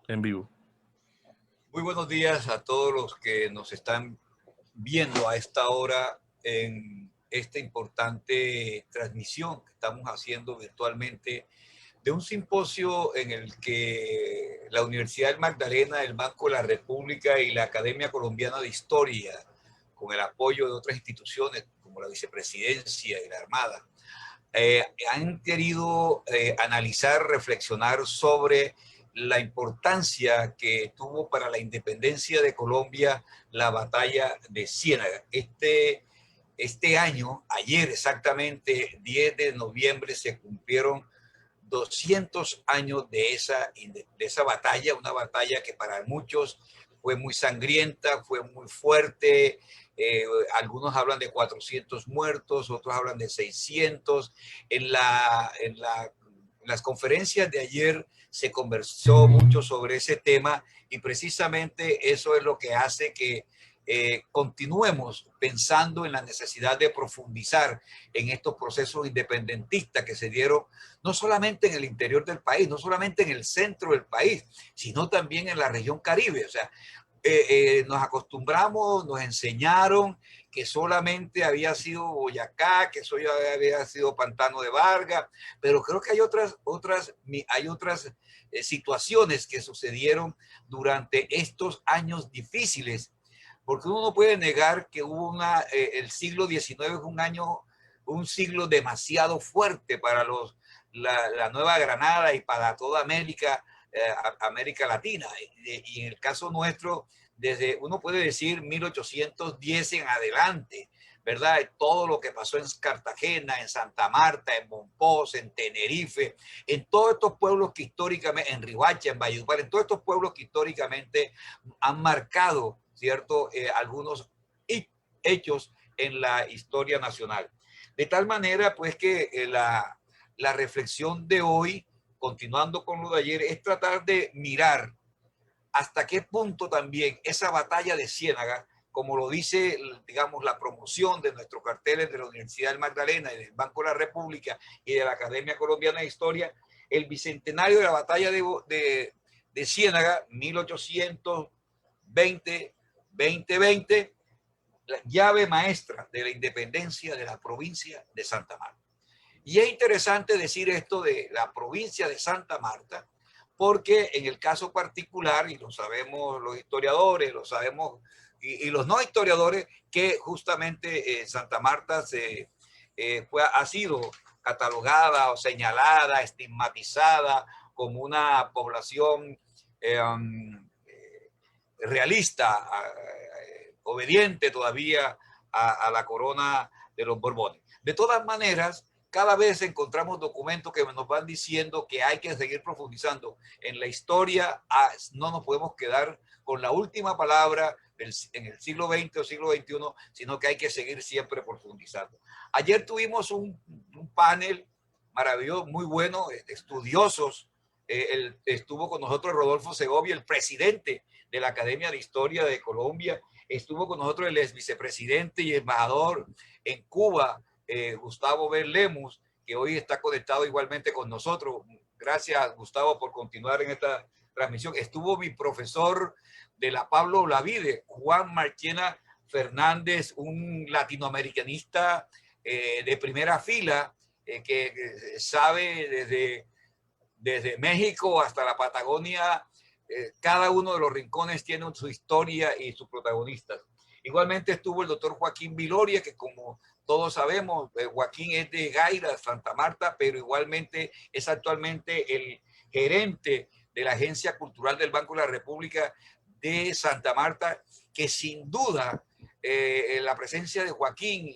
En vivo. Muy buenos días a todos los que nos están viendo a esta hora en esta importante transmisión que estamos haciendo virtualmente de un simposio en el que la Universidad del Magdalena, el Banco de la República y la Academia Colombiana de Historia, con el apoyo de otras instituciones como la Vicepresidencia y la Armada, han querido analizar, reflexionar sobre la importancia que tuvo para la independencia de Colombia la batalla de Ciénaga. Este año, ayer exactamente, 10 de noviembre, se cumplieron 200 años de esa batalla, una batalla que para muchos fue muy sangrienta, fue muy fuerte. Algunos hablan de 400 muertos, otros hablan de 600. En las conferencias de ayer se conversó mucho sobre ese tema y precisamente eso es lo que hace que continuemos pensando en la necesidad de profundizar en estos procesos independentistas que se dieron no solamente en el interior del país, no solamente en el centro del país, sino también en la región Caribe. O sea, nos acostumbramos, nos enseñaron que solamente había sido Boyacá, que eso ya había sido Pantano de Vargas, pero creo que hay otras situaciones que sucedieron durante estos años difíciles, porque uno no puede negar que el siglo XIX es un siglo demasiado fuerte para la Nueva Granada y para toda América Latina. Y en el caso nuestro, uno puede decir 1810 en adelante, ¿verdad? Todo lo que pasó en Cartagena, en Santa Marta, en Monpós, en Tenerife, en todos estos pueblos que históricamente, en Riohacha, en Valledupar, en todos estos pueblos que históricamente han marcado, ¿cierto? Algunos hechos en la historia nacional. De tal manera, pues, que la reflexión de hoy, continuando con lo de ayer, es tratar de mirar hasta qué punto también esa batalla de Ciénaga, como lo dice, digamos, la promoción de nuestros carteles de la Universidad del Magdalena y del Banco de la República y de la Academia Colombiana de Historia, el bicentenario de la batalla de Ciénaga, 1820-2020, la llave maestra de la independencia de la provincia de Santa Marta. Y es interesante decir esto de la provincia de Santa Marta, porque en el caso particular, y lo sabemos los historiadores, lo sabemos, y los no historiadores, que justamente Santa Marta ha sido catalogada o señalada, estigmatizada como una población realista, obediente todavía la corona de los Borbones. De todas maneras, cada vez encontramos documentos que nos van diciendo que hay que seguir profundizando en la historia. No nos podemos quedar con la última palabra en el siglo XX o siglo XXI, sino que hay que seguir siempre profundizando. Ayer tuvimos un panel maravilloso, muy bueno, estudiosos. Estuvo con nosotros Rodolfo Segovia, el presidente de la Academia de Historia de Colombia. Estuvo con nosotros el ex vicepresidente y embajador en Cuba, Gustavo B. Lemus, que hoy está conectado igualmente con nosotros. Gracias, Gustavo, por continuar en esta transmisión. Estuvo mi profesor de la Pablo Olavide, Juan Marchena Fernández, un latinoamericanista de primera fila, que sabe desde México hasta la Patagonia. Cada uno de los rincones tiene su historia y sus protagonistas. Igualmente estuvo el doctor Joaquín Viloria, que como todos sabemos, Joaquín es de Gaira, Santa Marta, pero igualmente es actualmente el gerente de la Agencia Cultural del Banco de la República de Santa Marta, que sin duda la presencia de Joaquín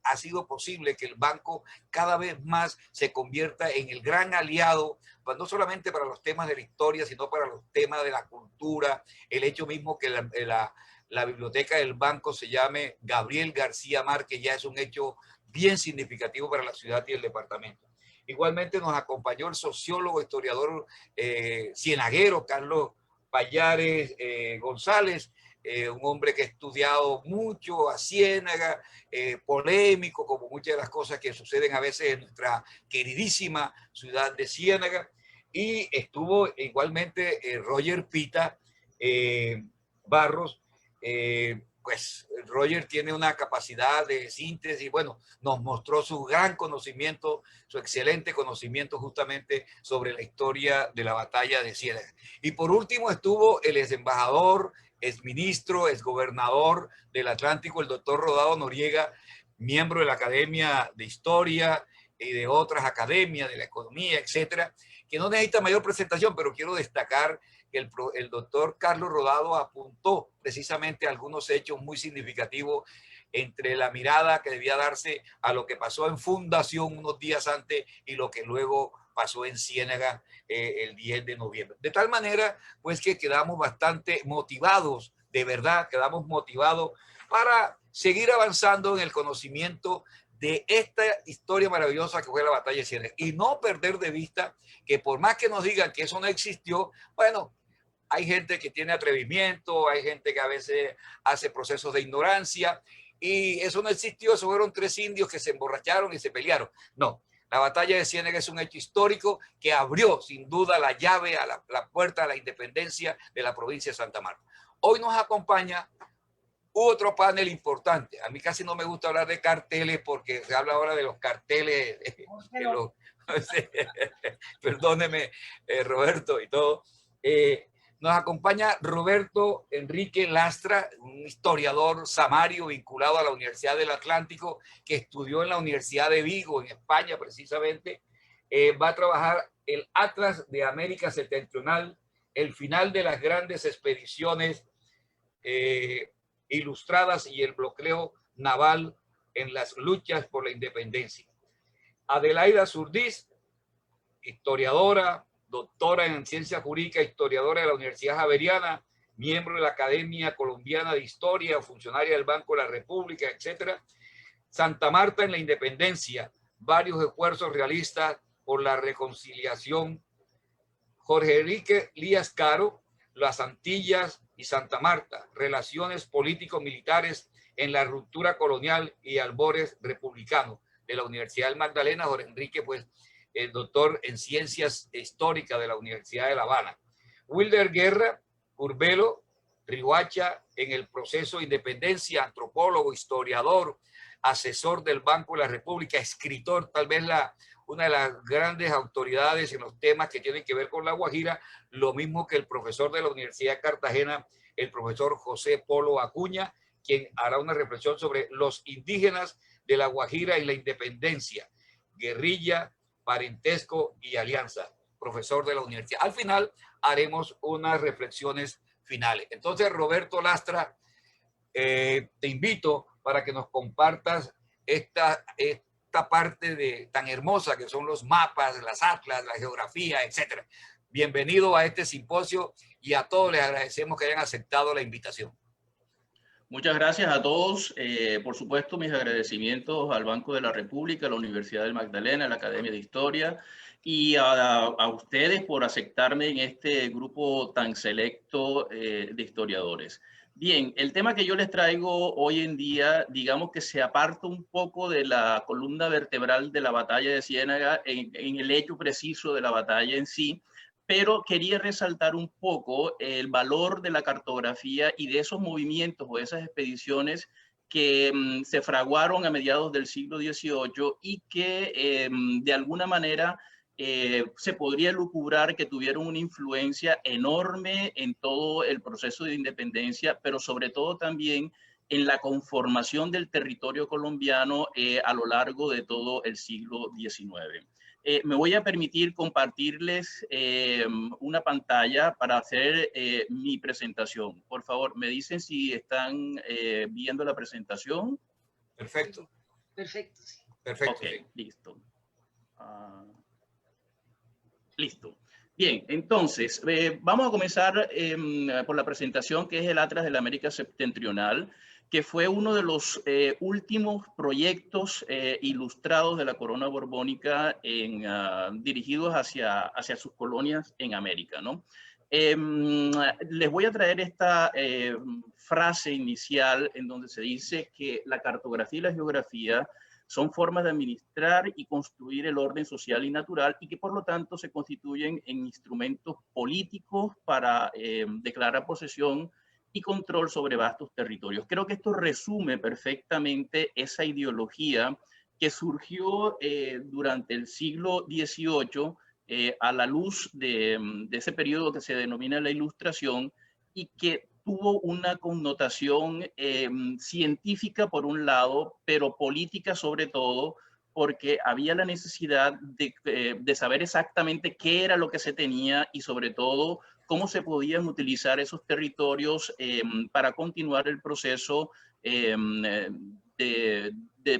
ha sido posible que el banco cada vez más se convierta en el gran aliado, pues no solamente para los temas de la historia, sino para los temas de la cultura, el hecho mismo que la biblioteca del banco se llame Gabriel García Márquez ya es un hecho bien significativo para la ciudad y el departamento. Igualmente nos acompañó el sociólogo, historiador cienaguero, Carlos Payares González, un hombre que ha estudiado mucho a Ciénaga, polémico, como muchas de las cosas que suceden a veces en nuestra queridísima ciudad de Ciénaga. y estuvo igualmente Roger Pita Barros. Pues Roger tiene una capacidad de síntesis, bueno, nos mostró su gran conocimiento, su excelente conocimiento justamente sobre la historia de la batalla de Ciénaga. Y por último estuvo el ex embajador, ex ministro, ex gobernador del Atlántico, el doctor Rodado Noriega, miembro de la Academia de Historia y de otras academias, de la economía, etcétera, que no necesita mayor presentación, pero quiero destacar que el doctor Carlos Rodado apuntó precisamente algunos hechos muy significativos entre la mirada que debía darse a lo que pasó en Fundación unos días antes y lo que luego pasó en Ciénaga el 10 de noviembre. De tal manera, pues que quedamos bastante motivados, de verdad, quedamos motivados para seguir avanzando en el conocimiento de esta historia maravillosa que fue la batalla de Ciénaga y no perder de vista que por más que nos digan que eso no existió, bueno, hay gente que tiene atrevimiento, hay gente que a veces hace procesos de ignorancia y eso no existió, eso fueron 3 indios que se emborracharon y se pelearon. No, la batalla de Ciénaga es un hecho histórico que abrió sin duda la llave a la puerta a la independencia de la provincia de Santa Marta. Hoy nos acompaña otro panel importante. A mí casi no me gusta hablar de carteles porque se habla ahora de los carteles, perdóneme, Roberto y todo. Nos acompaña Roberto Enrique Lastra, un historiador samario vinculado a la Universidad del Atlántico, que estudió en la Universidad de Vigo, en España precisamente. Va a trabajar el Atlas de América Septentrional, el final de las grandes expediciones ilustradas y el bloqueo naval en las luchas por la independencia. Adelaida Surdiz, historiadora, doctora en ciencia jurídica, historiadora de la Universidad Javeriana, miembro de la Academia Colombiana de Historia, funcionaria del Banco de la República, etc. Santa Marta en la Independencia, varios esfuerzos realistas por la reconciliación. Jorge Enrique Lías Caro, las Antillas y Santa Marta, relaciones político-militares en la ruptura colonial y albores republicanos, de la Universidad del Magdalena. Jorge Enrique, pues, el doctor en ciencias históricas de la Universidad de La Habana. Wilder Guerra, Curbelo, Riohacha, en el proceso de independencia, antropólogo, historiador, asesor del Banco de la República, escritor, tal vez una de las grandes autoridades en los temas que tienen que ver con La Guajira, lo mismo que el profesor de la Universidad de Cartagena, el profesor José Polo Acuña, quien hará una reflexión sobre los indígenas de La Guajira y la independencia, guerrilla, parentesco y alianza, profesor de la universidad. Al final haremos unas reflexiones finales. Entonces, Roberto Lastra, te invito para que nos compartas esta parte tan hermosa que son los mapas, las atlas, la geografía, etcétera. Bienvenido a este simposio y a todos les agradecemos que hayan aceptado la invitación. Muchas gracias a todos. Por supuesto, mis agradecimientos al Banco de la República, a la Universidad del Magdalena, a la Academia de Historia y a ustedes por aceptarme en este grupo tan selecto de historiadores. Bien, el tema que yo les traigo hoy en día, digamos que se aparta un poco de la columna vertebral de la batalla de Ciénaga en el hecho preciso de la batalla en sí, pero quería resaltar un poco el valor de la cartografía y de esos movimientos o esas expediciones que se fraguaron a mediados del siglo XVIII y que de alguna manera se podría lucubrar que tuvieron una influencia enorme en todo el proceso de independencia, pero sobre todo también en la conformación del territorio colombiano a lo largo de todo el siglo XIX. Me voy a permitir compartirles una pantalla para hacer mi presentación. Por favor, me dicen si están viendo la presentación. Perfecto. Perfecto, sí. Perfecto. Ok, sí. Listo. Listo. Bien, entonces, vamos a comenzar por la presentación que es el Atlas de la América Septentrional, que fue uno de los últimos proyectos ilustrados de la corona borbónica dirigidos hacia sus colonias en América, ¿no? Les voy a traer esta frase inicial en donde se dice que la cartografía y la geografía son formas de administrar y construir el orden social y natural y que por lo tanto se constituyen en instrumentos políticos para declarar posesión y control sobre vastos territorios. Creo que esto resume perfectamente esa ideología que surgió durante el siglo XVIII a la luz de ese periodo que se denomina la Ilustración y que tuvo una connotación científica por un lado, pero política sobre todo, porque había la necesidad de saber exactamente qué era lo que se tenía y sobre todo cómo se podían utilizar esos territorios para continuar el proceso de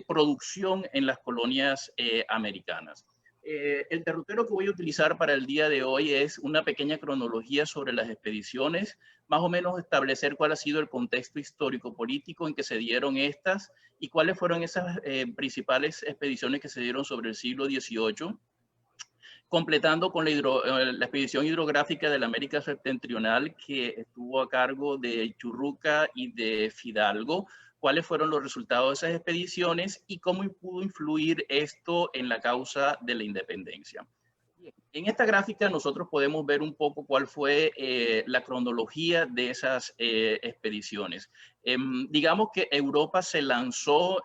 producción en las colonias americanas. El derrotero que voy a utilizar para el día de hoy es una pequeña cronología sobre las expediciones, más o menos establecer cuál ha sido el contexto histórico-político en que se dieron estas y cuáles fueron esas principales expediciones que se dieron sobre el siglo XVIII, completando con la expedición hidrográfica de la América Septentrional que estuvo a cargo de Churruca y de Fidalgo, cuáles fueron los resultados de esas expediciones y cómo pudo influir esto en la causa de la independencia. En esta gráfica nosotros podemos ver un poco cuál fue la cronología de esas expediciones. Digamos que Europa se lanzó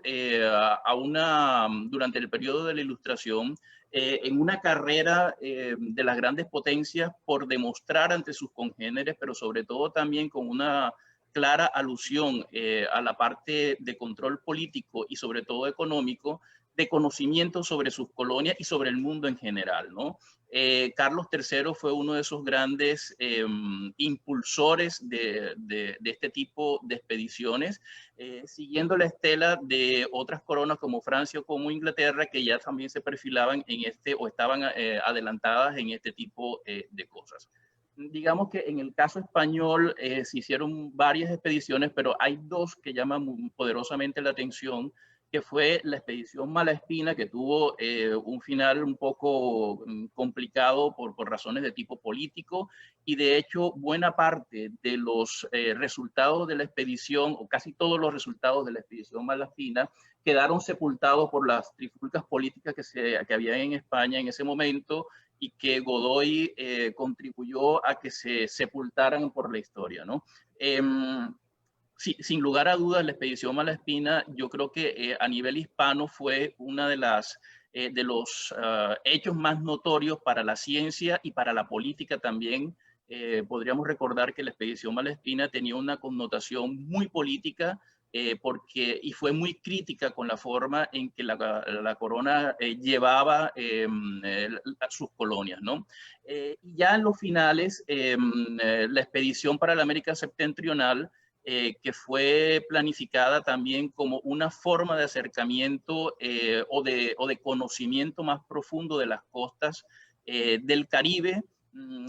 durante el periodo de la Ilustración en una carrera de las grandes potencias por demostrar ante sus congéneres, pero sobre todo también con una clara alusión a la parte de control político y sobre todo económico, de conocimiento sobre sus colonias y sobre el mundo en general, ¿no? Carlos III fue uno de esos grandes impulsores de este tipo de expediciones, siguiendo la estela de otras coronas como Francia o como Inglaterra, que ya también se perfilaban en o estaban adelantadas en este tipo de cosas. Digamos que en el caso español se hicieron varias expediciones, pero hay dos que llaman muy poderosamente la atención, que fue la expedición Malaspina, que tuvo un final un poco complicado por razones de tipo político, y de hecho buena parte de los resultados de la expedición, o casi todos los resultados de la expedición Malaspina, quedaron sepultados por las trifulcas políticas que había en España en ese momento, y que Godoy contribuyó a que se sepultaran por la historia, ¿no? Sí, sin lugar a dudas, la expedición Malaspina, yo creo que a nivel hispano fue una de los hechos más notorios para la ciencia y para la política también. Podríamos recordar que la expedición Malaspina tenía una connotación muy política y fue muy crítica con la forma en que la corona llevaba sus colonias, ¿no? Y ya en los finales, la expedición para la América Septentrional, que fue planificada también como una forma de acercamiento o de conocimiento más profundo de las costas del Caribe,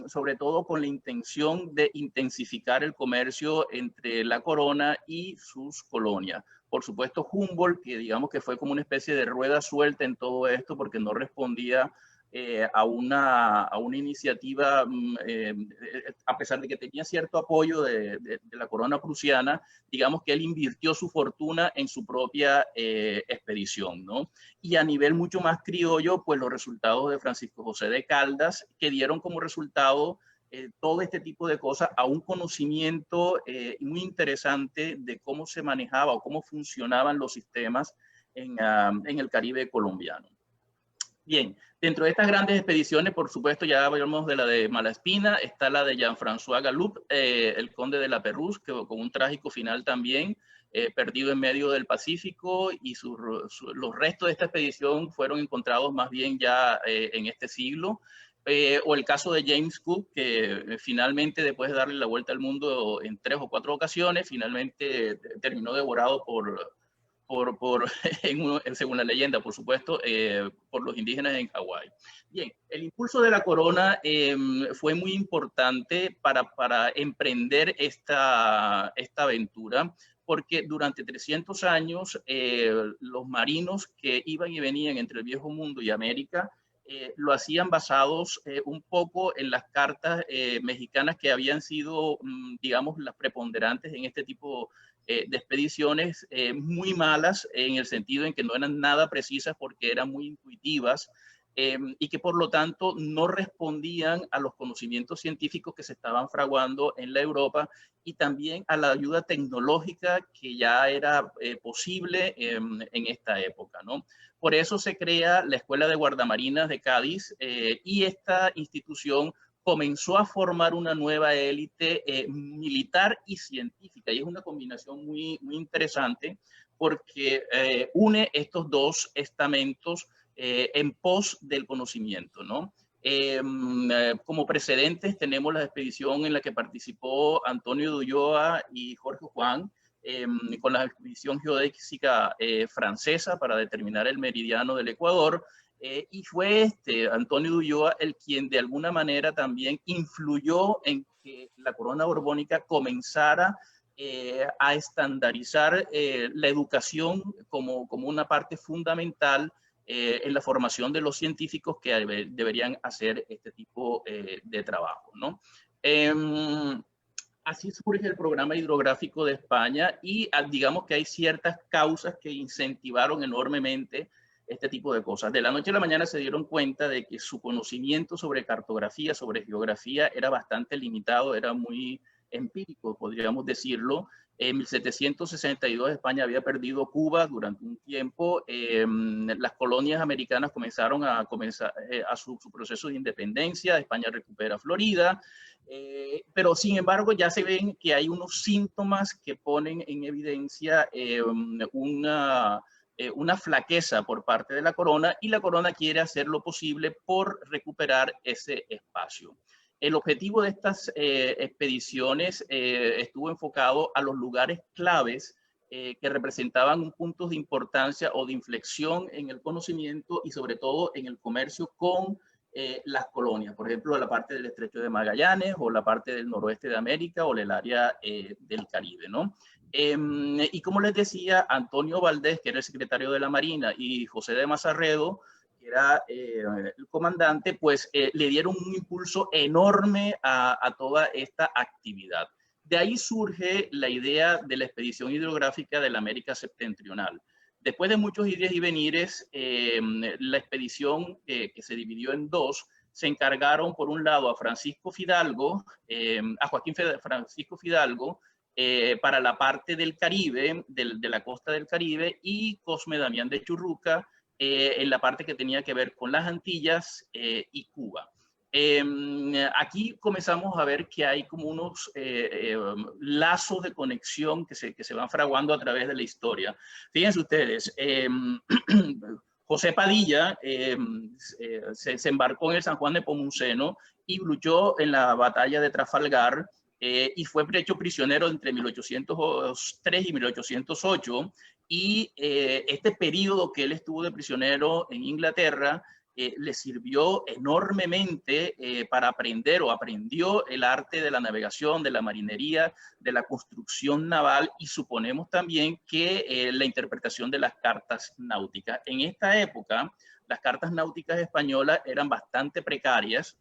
sobre todo con la intención de intensificar el comercio entre la corona y sus colonias. Por supuesto, Humboldt, que digamos que fue como una especie de rueda suelta en todo esto porque no respondía a una iniciativa, a pesar de que tenía cierto apoyo de la corona prusiana, digamos que él invirtió su fortuna en su propia expedición, ¿no? Y a nivel mucho más criollo, pues los resultados de Francisco José de Caldas, que dieron como resultado todo este tipo de cosas a un conocimiento muy interesante de cómo se manejaba o cómo funcionaban los sistemas en el Caribe colombiano. Bien, dentro de estas grandes expediciones, por supuesto, ya hablamos de la de Malaspina, está la de Jean-François Gallup, el conde de la Pérouse, que con un trágico final también, perdido en medio del Pacífico, y los restos de esta expedición fueron encontrados más bien ya en este siglo. O el caso de James Cook, que finalmente, después de darle la vuelta al mundo en 3 o 4 ocasiones, finalmente terminó devorado según la leyenda, por supuesto, por los indígenas en Hawái. Bien, el impulso de la corona fue muy importante para emprender esta aventura, porque durante 300 años los marinos que iban y venían entre el Viejo Mundo y América lo hacían basados un poco en las cartas mexicanas que habían sido, digamos, las preponderantes en este tipo de expediciones muy malas en el sentido en que no eran nada precisas porque eran muy intuitivas y que por lo tanto no respondían a los conocimientos científicos que se estaban fraguando en la Europa y también a la ayuda tecnológica que ya era posible en esta época, ¿no? Por eso se crea la Escuela de Guardamarinas de Cádiz y esta institución comenzó a formar una nueva élite militar y científica. Y es una combinación muy, muy interesante porque une estos dos estamentos en pos del conocimiento, ¿no? Como precedentes tenemos la expedición en la que participó Antonio de Ulloa y Jorge Juan, con la expedición geodésica francesa para determinar el meridiano del Ecuador, y fue Antonio de Ulloa el quien de alguna manera también influyó en que la corona borbónica comenzara a estandarizar la educación como una parte fundamental en la formación de los científicos que deberían hacer este tipo de trabajo, ¿no? Así surge el programa hidrográfico de España y digamos que hay ciertas causas que incentivaron enormemente este tipo de cosas. De la noche a la mañana se dieron cuenta de que su conocimiento sobre cartografía, sobre geografía, era bastante limitado, era muy empírico, podríamos decirlo. En 1762 España había perdido Cuba durante un tiempo. Las colonias americanas comenzaron a su proceso de independencia. España recupera Florida. Pero sin embargo ya se ven que hay unos síntomas que ponen en evidencia una flaqueza por parte de la corona y la corona quiere hacer lo posible por recuperar ese espacio. El objetivo de estas expediciones estuvo enfocado a los lugares claves que representaban puntos de importancia o de inflexión en el conocimiento y sobre todo en el comercio con las colonias, por ejemplo, la parte del Estrecho de Magallanes o la parte del noroeste de América o el área del Caribe, ¿no? Y como les decía, Antonio Valdés, que era el secretario de la Marina, y José de Mazarredo, que era el comandante, pues le dieron un impulso enorme a toda esta actividad. De ahí surge la idea de la expedición hidrográfica de la América septentrional. Después de muchos ires y venires, la expedición que se dividió en dos, se encargaron por un lado a Francisco Fidalgo, a Joaquín Francisco Fidalgo, para la parte del Caribe, de la costa del Caribe, y Cosme Damián de Churruca en la parte que tenía que ver con las Antillas y Cuba. Aquí comenzamos a ver que hay como unos lazos de conexión que se van fraguando a través de la historia. Fíjense ustedes, José Padilla se embarcó en el San Juan de Pomuceno y luchó en la batalla de Trafalgar y fue hecho prisionero entre 1803 y 1808. Y este periodo que él estuvo de prisionero en Inglaterra le sirvió enormemente para aprender o aprendió el arte de la navegación, de la marinería, de la construcción naval y suponemos también que la interpretación de las cartas náuticas. En esta época, las cartas náuticas españolas eran bastante precarias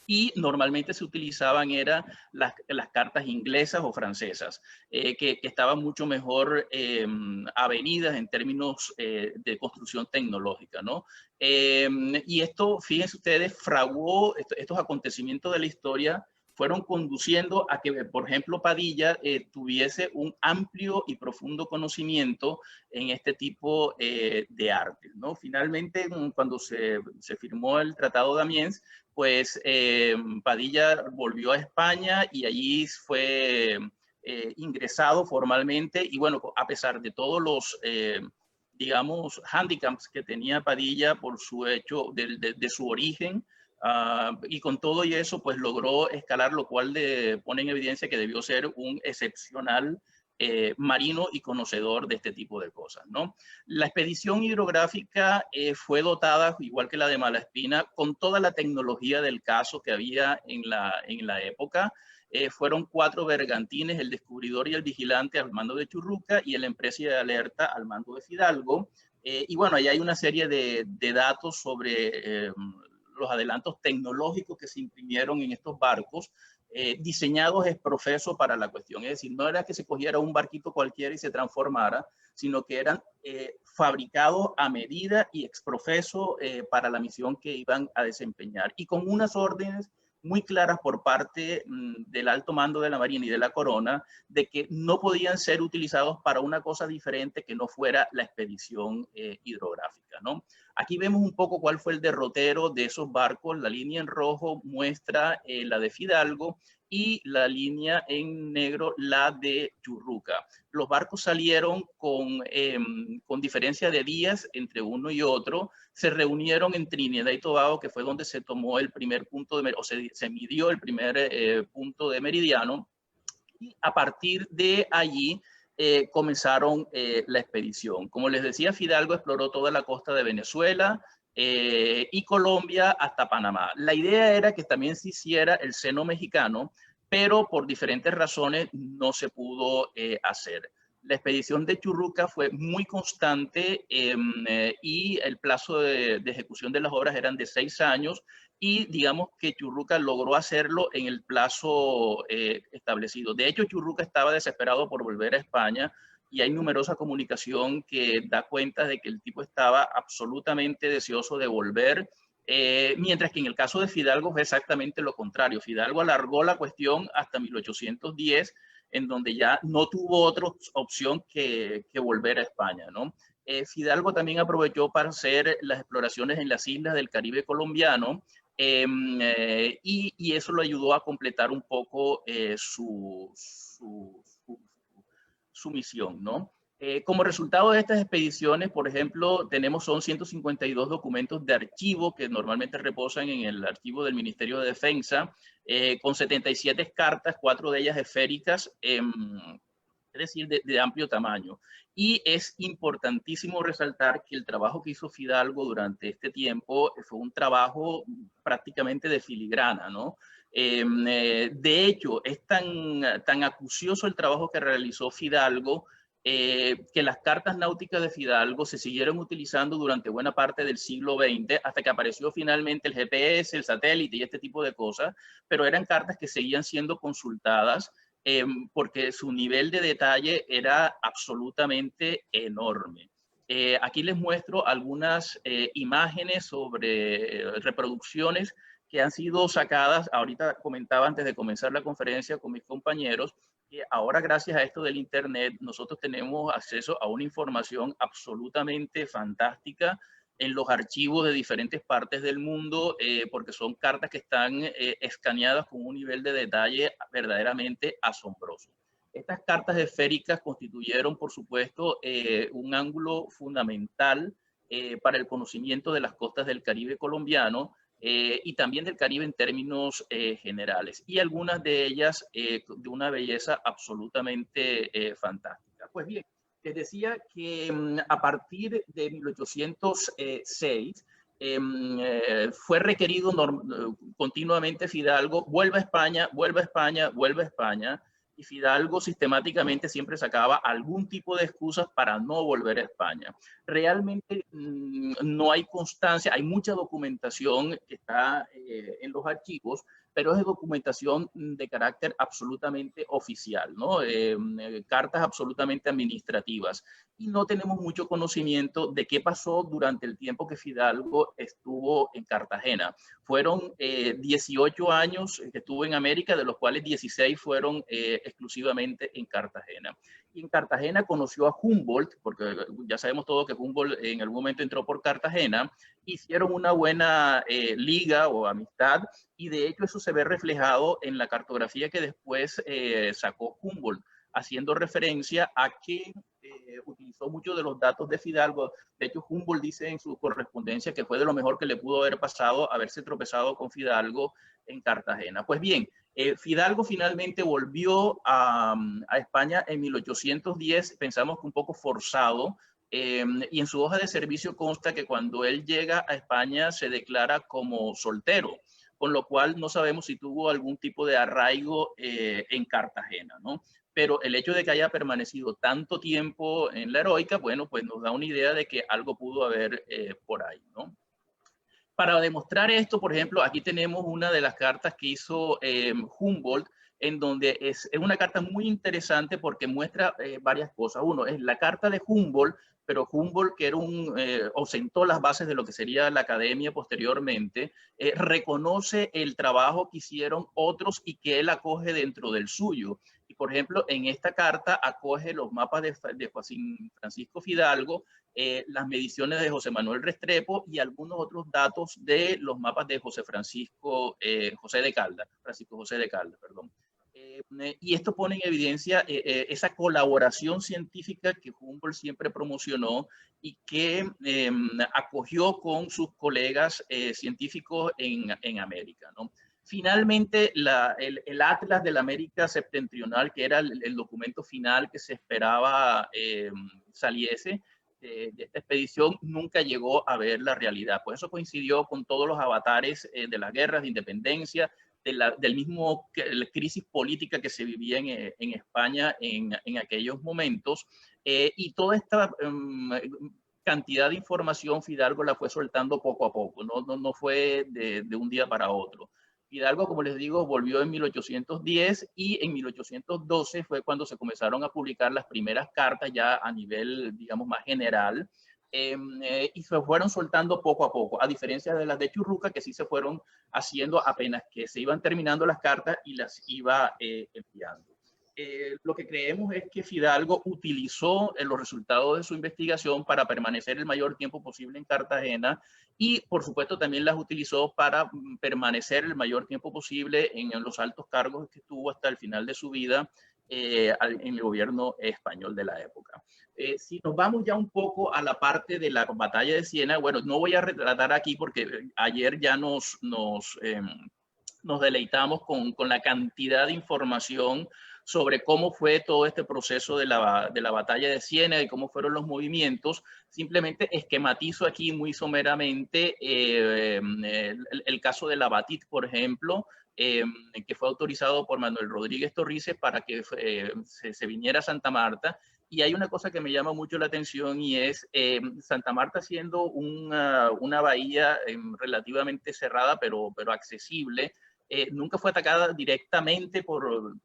y normalmente se utilizaban las cartas inglesas o francesas, que estaban mucho mejor avenidas en términos de construcción tecnológica, ¿no? Y esto, fíjense ustedes, fraguó estos acontecimientos de la historia, fueron conduciendo a que, por ejemplo, Padilla tuviese un amplio y profundo conocimiento en este tipo de arte, ¿no? Finalmente, cuando se firmó el Tratado de Amiens, pues Padilla volvió a España y allí fue ingresado formalmente y bueno, a pesar de todos los, digamos, handicaps que tenía Padilla por su hecho de su origen, y con todo y eso, pues logró escalar, lo cual pone en evidencia que debió ser un excepcional marino y conocedor de este tipo de cosas, ¿no? La expedición hidrográfica fue dotada, igual que la de Malaspina, con toda la tecnología del caso que había en la época. Fueron 4 bergantines, el Descubridor y el Vigilante al mando de Churruca y el Empresa de Alerta al mando de Fidalgo. Y bueno, ahí hay una serie de datos sobre los adelantos tecnológicos que se imprimieron en estos barcos, diseñados ex profeso para la cuestión. Es decir, no era que se cogiera un barquito cualquiera y se transformara, sino que eran fabricados a medida y ex profeso para la misión que iban a desempeñar, y con unas órdenes muy claras por parte del alto mando de la Marina y de la Corona de que no podían ser utilizados para una cosa diferente que no fuera la expedición hidrográfica, ¿no? Aquí vemos un poco cuál fue el derrotero de esos barcos. La línea en rojo muestra la de Fidalgo y la línea en negro la de Churruca. Los barcos salieron con diferencia de días entre uno y otro, se reunieron en Trinidad y Tobago, que fue donde se tomó el primer punto, o se midió el primer punto de meridiano, y a partir de allí comenzaron la expedición. Como les decía, Fidalgo exploró toda la costa de Venezuela y Colombia hasta Panamá. La idea era que también se hiciera el seno mexicano, pero por diferentes razones no se pudo hacer. La expedición de Churruca fue muy constante y el plazo de ejecución de las obras eran de 6 años, y digamos que Churruca logró hacerlo en el plazo establecido. De hecho, Churruca estaba desesperado por volver a España, y hay numerosa comunicación que da cuenta de que el tipo estaba absolutamente deseoso de volver, mientras que en el caso de Fidalgo fue exactamente lo contrario. Fidalgo alargó la cuestión hasta 1810, en donde ya no tuvo otra opción que volver a España, ¿no? Fidalgo también aprovechó para hacer las exploraciones en las islas del Caribe colombiano, y eso lo ayudó a completar un poco su misión, ¿no? Como resultado de estas expediciones, por ejemplo, son 152 documentos de archivo que normalmente reposan en el archivo del Ministerio de Defensa, con 77 cartas, 4 de ellas esféricas, es decir, de amplio tamaño. Y es importantísimo resaltar que el trabajo que hizo Fidalgo durante este tiempo fue un trabajo prácticamente de filigrana, ¿no? De hecho, es tan acucioso el trabajo que realizó Fidalgo, que las cartas náuticas de Fidalgo se siguieron utilizando durante buena parte del siglo XX, hasta que apareció finalmente el GPS, el satélite y este tipo de cosas, pero eran cartas que seguían siendo consultadas porque su nivel de detalle era absolutamente enorme. Aquí les muestro algunas imágenes sobre reproducciones que han sido sacadas. Ahorita comentaba antes de comenzar la conferencia con mis compañeros que ahora, gracias a esto del Internet, nosotros tenemos acceso a una información absolutamente fantástica en los archivos de diferentes partes del mundo, porque son cartas que están escaneadas con un nivel de detalle verdaderamente asombroso. Estas cartas esféricas constituyeron, por supuesto, un ángulo fundamental para el conocimiento de las costas del Caribe colombiano, y también del Caribe en términos generales, y algunas de ellas de una belleza absolutamente fantástica. Pues bien, les decía que a partir de 1806 fue requerido continuamente Fidalgo, vuelva a España, vuelva a España, vuelva a España, y Fidalgo sistemáticamente siempre sacaba algún tipo de excusas para no volver a España. Realmente no hay constancia, hay mucha documentación que está en los archivos, pero es documentación de carácter absolutamente oficial, ¿no? Cartas absolutamente administrativas, y no tenemos mucho conocimiento de qué pasó durante el tiempo que Fidalgo estuvo en Cartagena. Fueron 18 años que estuvo en América, de los cuales 16 fueron exclusivamente en Cartagena. Y en Cartagena conoció a Humboldt, porque ya sabemos todos que Humboldt en algún momento entró por Cartagena. Hicieron una buena liga o amistad, y de hecho eso se ve reflejado en la cartografía que después sacó Humboldt, haciendo referencia a que utilizó muchos de los datos de Fidalgo. De hecho, Humboldt dice en su correspondencia que fue de lo mejor que le pudo haber pasado haberse tropezado con Fidalgo en Cartagena. Pues bien, Fidalgo finalmente volvió a España en 1810, pensamos que un poco forzado, y en su hoja de servicio consta que cuando él llega a España se declara como soltero, con lo cual no sabemos si tuvo algún tipo de arraigo en Cartagena, ¿no? Pero el hecho de que haya permanecido tanto tiempo en la Heroica, bueno, pues nos da una idea de que algo pudo haber por ahí, ¿no? Para demostrar esto, por ejemplo, aquí tenemos una de las cartas que hizo Humboldt, en donde es una carta muy interesante porque muestra varias cosas. Uno, es la carta de Humboldt, pero Humboldt, que era o sentó las bases de lo que sería la academia posteriormente, reconoce el trabajo que hicieron otros y que él acoge dentro del suyo. Y, por ejemplo, en esta carta acoge los mapas de Joaquín Francisco Fidalgo, las mediciones de José Manuel Restrepo y algunos otros datos de los mapas de Francisco José de Caldas, perdón. Y esto pone en evidencia esa colaboración científica que Humboldt siempre promocionó y que acogió con sus colegas científicos en América, ¿no? Finalmente, el Atlas de la América Septentrional, que era el documento final que se esperaba saliese de esta expedición, nunca llegó a ver la realidad. Pues eso coincidió con todos los avatares de las guerras de independencia, del mismo la crisis política que se vivía en España en aquellos momentos, y toda esta cantidad de información Fidalgo la fue soltando poco a poco, no fue de un día para otro. Fidalgo, como les digo, volvió en 1810 y en 1812 fue cuando se comenzaron a publicar las primeras cartas ya a nivel, digamos, más general, y se fueron soltando poco a poco, a diferencia de las de Churruca, que sí se fueron haciendo apenas que se iban terminando las cartas y las iba enviando. Lo que creemos es que Fidalgo utilizó los resultados de su investigación para permanecer el mayor tiempo posible en Cartagena y, por supuesto, también las utilizó para permanecer el mayor tiempo posible en los altos cargos que tuvo hasta el final de su vida en el gobierno español de la época. Si nos vamos ya un poco a la parte de la batalla de Siena, bueno, no voy a retratar aquí porque ayer ya nos deleitamos con la cantidad de información sobre cómo fue todo este proceso de la batalla de Siena y cómo fueron los movimientos. Simplemente esquematizo aquí muy someramente el caso de la Batit, por ejemplo, que fue autorizado por Manuel Rodríguez Torrices para que se viniera a Santa Marta. Y hay una cosa que me llama mucho la atención y es Santa Marta siendo una bahía relativamente cerrada, pero accesible. Nunca fue atacada directamente por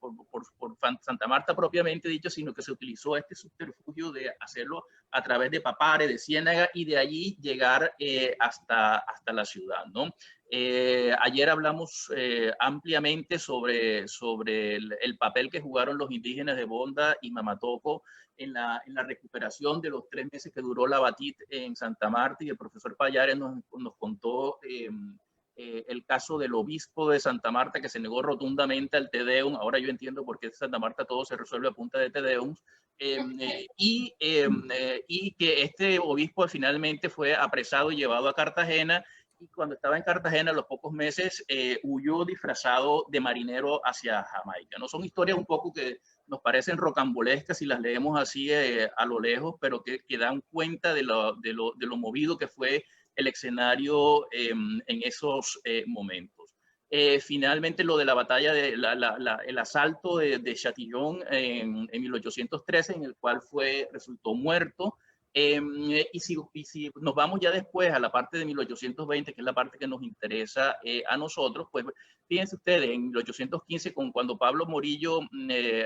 Santa Marta propiamente dicho, sino que se utilizó este subterfugio de hacerlo a través de Papare, de Ciénaga, y de allí llegar hasta la ciudad, ¿no? Ayer hablamos ampliamente sobre el papel que jugaron los indígenas de Bonda y Mamatoco en la recuperación de los 3 meses que duró la Batit en Santa Marta, y el profesor Payares nos contó el caso del obispo de Santa Marta que se negó rotundamente al Te Deum. Ahora yo entiendo por qué en Santa Marta todo se resuelve a punta de Te Deum. Y que este obispo finalmente fue apresado y llevado a Cartagena, y cuando estaba en Cartagena, a los pocos meses, huyó disfrazado de marinero hacia Jamaica, ¿no? Son historias un poco que nos parecen rocambolescas si las leemos así a lo lejos, pero que dan cuenta de lo movido que fue el escenario en esos momentos. Finalmente, lo de la batalla, el asalto de Chatillon en 1813, en el cual resultó muerto. Y si nos vamos ya después a la parte de 1820, que es la parte que nos interesa a nosotros, pues fíjense ustedes, en 1815, cuando Pablo Morillo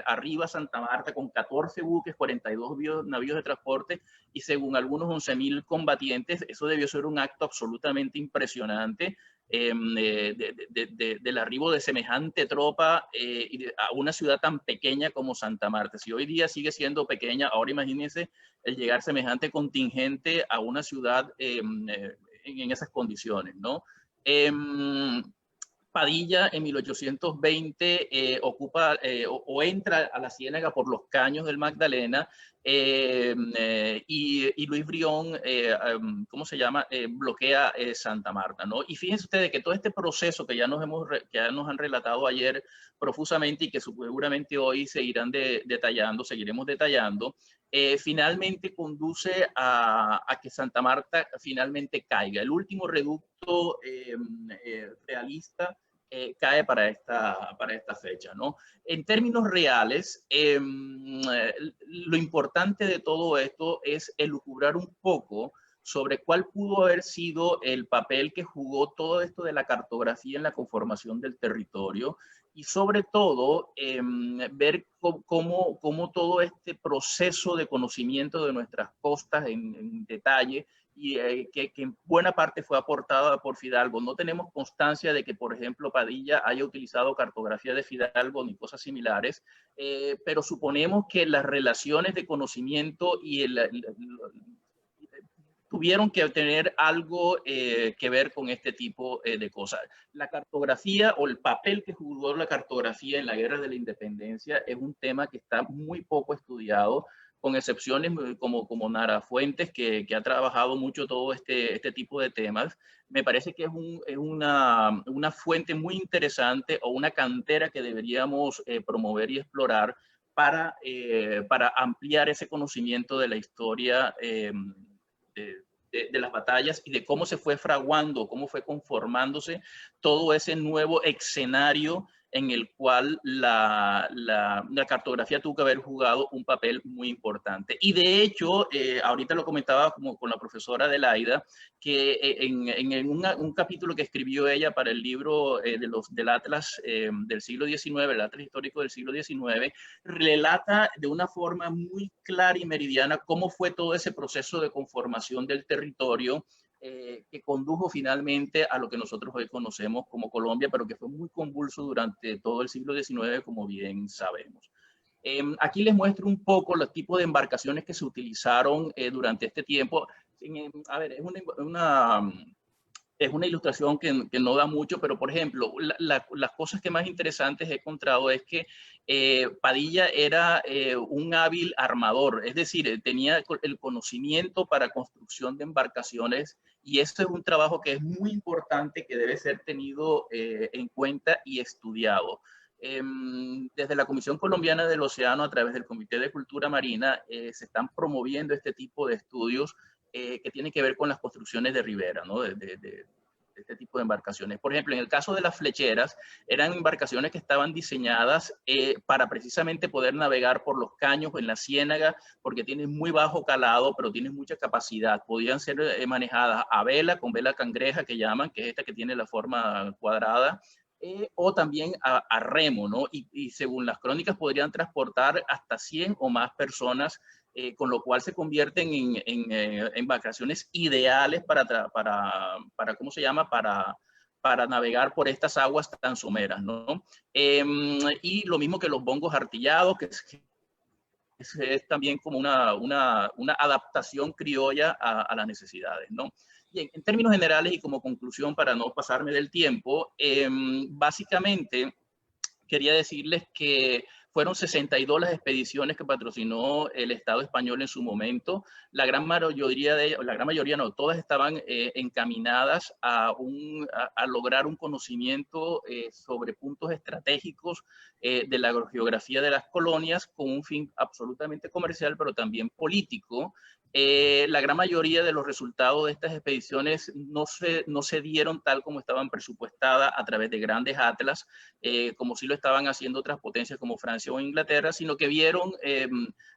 arriba a Santa Marta con 14 buques, 42 navíos de transporte y según algunos 11.000 combatientes, eso debió ser un acto absolutamente impresionante. Del arribo de semejante tropa a una ciudad tan pequeña como Santa Marta. Si hoy día sigue siendo pequeña, ahora imagínense el llegar semejante contingente a una ciudad en esas condiciones, ¿no? Padilla en 1820 ocupa o entra a la Ciénaga por los caños del Magdalena, y Luis Brión, ¿cómo se llama? Bloquea Santa Marta, ¿no? Y fíjense ustedes que todo este proceso que ya nos han relatado ayer profusamente y que seguramente hoy seguiremos detallando, finalmente conduce a que Santa Marta finalmente caiga. El último reducto realista cae para esta fecha, ¿no? En términos reales, lo importante de todo esto es elucubrar un poco sobre cuál pudo haber sido el papel que jugó todo esto de la cartografía en la conformación del territorio y sobre todo ver cómo todo este proceso de conocimiento de nuestras costas en detalle y que en buena parte fue aportada por Fidalgo. No tenemos constancia de que, por ejemplo, Padilla haya utilizado cartografía de Fidalgo ni cosas similares, pero suponemos que las relaciones de conocimiento y tuvieron que tener algo que ver con este tipo de cosas. La cartografía o el papel que jugó la cartografía en la Guerra de la Independencia es un tema que está muy poco estudiado, con excepciones como Nara Fuentes, que ha trabajado mucho todo este tipo de temas. Me parece que es una fuente muy interesante o una cantera que deberíamos promover y explorar para ampliar ese conocimiento de la historia de las batallas y de cómo se fue fraguando, cómo fue conformándose todo ese nuevo escenario en el cual la cartografía tuvo que haber jugado un papel muy importante. Y de hecho, ahorita lo comentaba como con la profesora Adelaida, que en un capítulo que escribió ella para el libro del Atlas del siglo XIX, el Atlas histórico del siglo XIX, relata de una forma muy clara y meridiana cómo fue todo ese proceso de conformación del territorio que condujo finalmente a lo que nosotros hoy conocemos como Colombia, pero que fue muy convulso durante todo el siglo XIX, como bien sabemos. Aquí les muestro un poco los tipos de embarcaciones que se utilizaron durante este tiempo. A ver, es una ilustración que no da mucho, pero por ejemplo, las cosas que más interesantes he encontrado es que Padilla era un hábil armador, es decir, tenía el conocimiento para construcción de embarcaciones y esto es un trabajo que es muy importante, que debe ser tenido en cuenta y estudiado. Desde la Comisión Colombiana del Océano, a través del Comité de Cultura Marina, se están promoviendo este tipo de estudios que tienen que ver con las construcciones de ribera, ¿no? De este tipo de embarcaciones. Por ejemplo, en el caso de las flecheras, eran embarcaciones que estaban diseñadas para precisamente poder navegar por los caños en la ciénaga, porque tienen muy bajo calado, pero tienen mucha capacidad. Podían ser manejadas a vela, con vela cangreja que llaman, que es esta que tiene la forma cuadrada, o también a remo, ¿no? Y según las crónicas podrían transportar hasta 100 o más personas, con lo cual se convierten en embarcaciones ideales para ¿cómo se llama? Para navegar por estas aguas tan someras, ¿no? Y lo mismo que los bongos artillados, que es también como una adaptación criolla a las necesidades, ¿no? Y en términos generales y como conclusión, para no pasarme del tiempo, básicamente quería decirles que fueron 62 las expediciones que patrocinó el Estado español en su momento. La gran mayoría no, todas estaban encaminadas a lograr un conocimiento sobre puntos estratégicos de la geografía de las colonias con un fin absolutamente comercial, pero también político. La gran mayoría de los resultados de estas expediciones no se dieron tal como estaban presupuestadas a través de grandes atlas, como sí lo estaban haciendo otras potencias como Francia o Inglaterra, sino que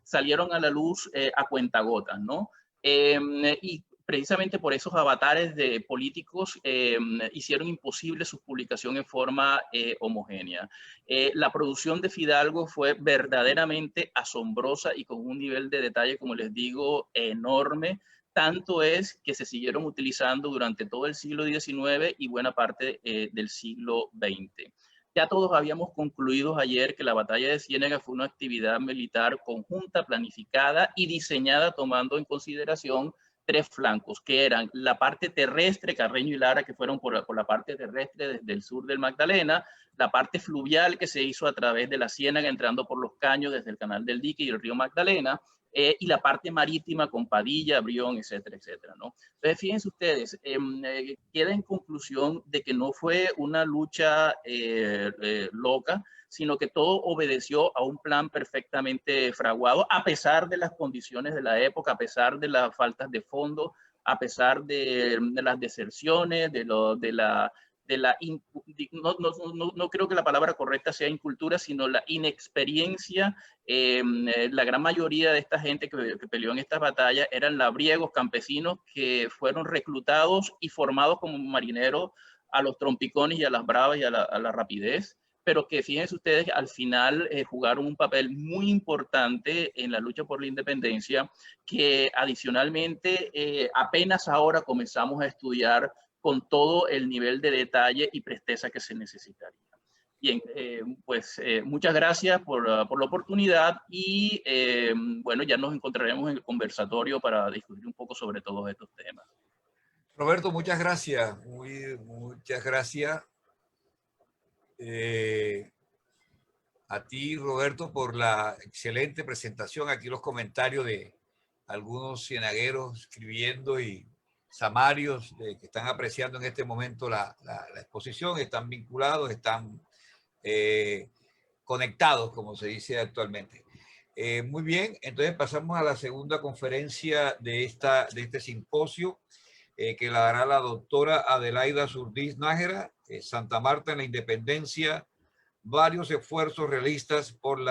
salieron a la luz a cuentagotas, ¿no? Y precisamente por esos avatares de políticos hicieron imposible su publicación en forma homogénea. La producción de Fidalgo fue verdaderamente asombrosa y con un nivel de detalle, como les digo, enorme. Tanto es que se siguieron utilizando durante todo el siglo XIX y buena parte del siglo XX. Ya todos habíamos concluido ayer que la batalla de Ciénaga fue una actividad militar conjunta, planificada y diseñada tomando en consideración tres flancos, que eran la parte terrestre, Carreño y Lara, que fueron por la parte terrestre desde el sur del Magdalena, la parte fluvial que se hizo a través de la Ciénaga, entrando por los caños desde el Canal del Dique y el río Magdalena, y la parte marítima con Padilla, Brión, etcétera, etcétera, ¿no? Entonces, fíjense ustedes, queda en conclusión de que no fue una lucha loca, sino que todo obedeció a un plan perfectamente fraguado, a pesar de las condiciones de la época, a pesar de las faltas de fondo, a pesar de las deserciones, de no creo que la palabra correcta sea incultura, sino la inexperiencia. La gran mayoría de esta gente que peleó en estas batallas eran labriegos, campesinos que fueron reclutados y formados como marineros a los trompicones y a las bravas y a la rapidez, pero que fíjense ustedes, al final jugaron un papel muy importante en la lucha por la independencia, que adicionalmente apenas ahora comenzamos a estudiar con todo el nivel de detalle y presteza que se necesitaría. Bien, muchas gracias por la oportunidad y bueno, ya nos encontraremos en el conversatorio para discutir un poco sobre todos estos temas. Roberto, muchas gracias. Muchas gracias a ti, Roberto, por la excelente presentación. Aquí los comentarios de algunos cienagueros escribiendo y samarios que están apreciando en este momento la exposición, están vinculados, están conectados, como se dice actualmente. Muy bien, entonces pasamos a la segunda conferencia de este simposio, que la dará la doctora Adelaida Zurdiz Nájera, Santa Marta en la Independencia, varios esfuerzos realistas por la